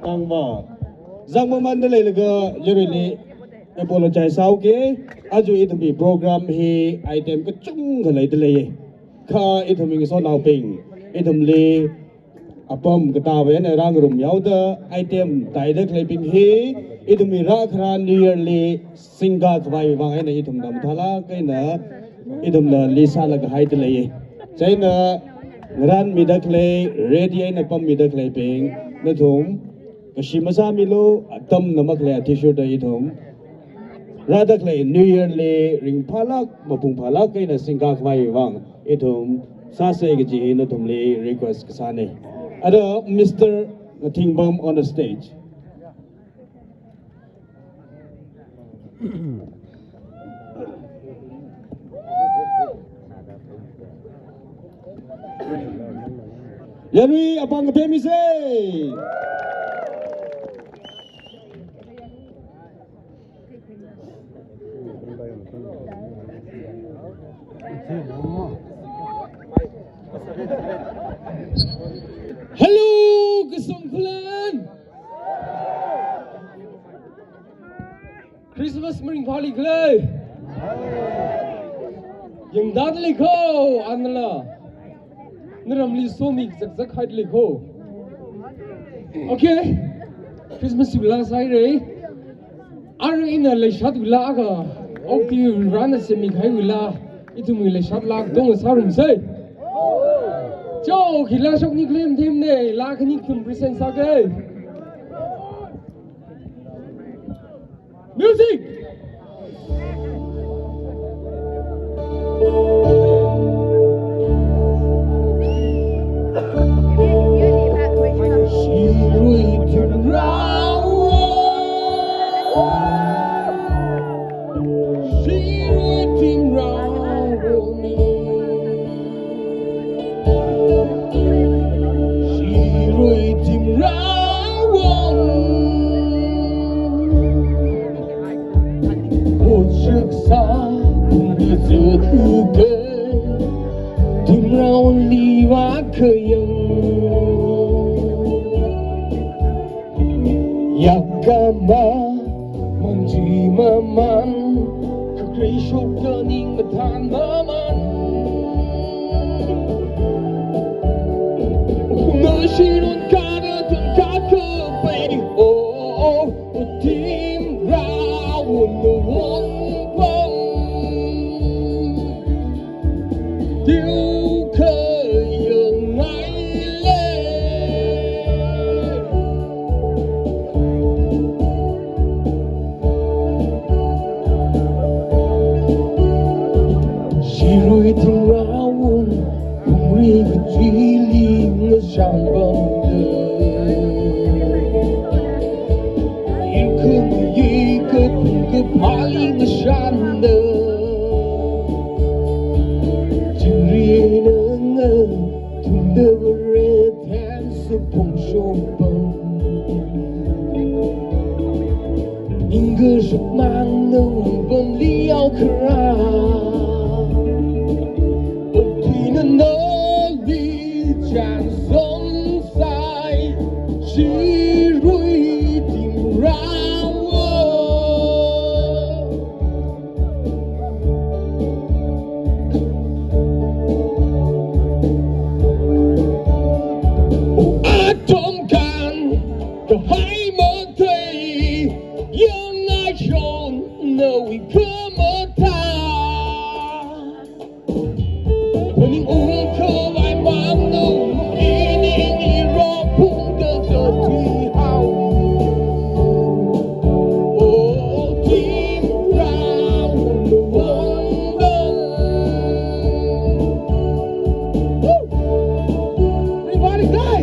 Tangvah. Zangma mandalay laga really apologize okay. Aju itu bi program hi item kecung galai delay. Ka itu mi so now ping. Itu le apam ketawa na rang rum yau da item tai da clapping hi itu mi ra khran nearly singa khwai wang ai na itu dam thala kai na itu na lisa laga hai delay. Chai na ran mi da clay ready ai na pam mi da clapping na thum Kashimasa Milo, Atom Namakle, Tissue da itom. Rather clay, New Yearly, Ring Palak, Mapung Palak, in a Singak Vai Wang, itom, Sasegi, Notumly, request Kasane. Other Mr. Ngathingpam on the stage. Yari, upon the Pemise! Hello, kasom clan. Christmas morning party clay. Yang dad likho anla. Naramli somi zak height likho. Okay. Christmas bila sai re. Ar ina le shat bila aga. Okay, run a semi khai bila. Itu mui le shat lak dong sarum say. Joe, kila shok ni claim team ne, la kani kum present sage. Music. Shirui Timrawon Shirui Timrawon Sa Rizke Timrawon liwa kayang Yakama Manji maman Kakray shokaning matan maman Nasirun kada tun kakabay Oh, Timrawon Ngathingpam Tiêu kayang ngayle Shirui Timrawon Pumri keciling ngesambang Ikut yikat kepaling ngesanda Juri nanga tunda beretan sepung sompang Hingga semana beliau kerah Nali jansom sai Shirui Timrawon Atomkan kahai menteri yang nasion nawi kemetan Pening kawai manu ini iro pun terjadi hau Oh Timrawon Everybody say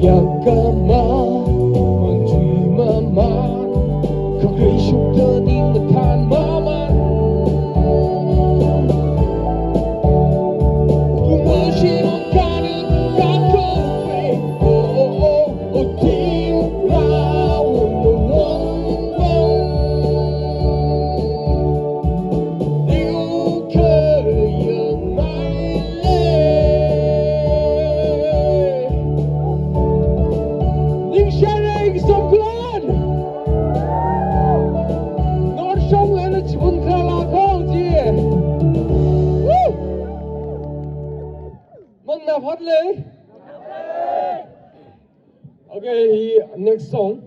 Yakama man truy mà man không rơi xuống thơ nhưng mà than mà man cùng mơ chỉ một ca được cả không về tim ra một ngón bông yêu cơ giờ mãi lên những sharing sông con nó sông lên nó chỉ muốn khá là không gì mong nào phát lên. Okay, next song.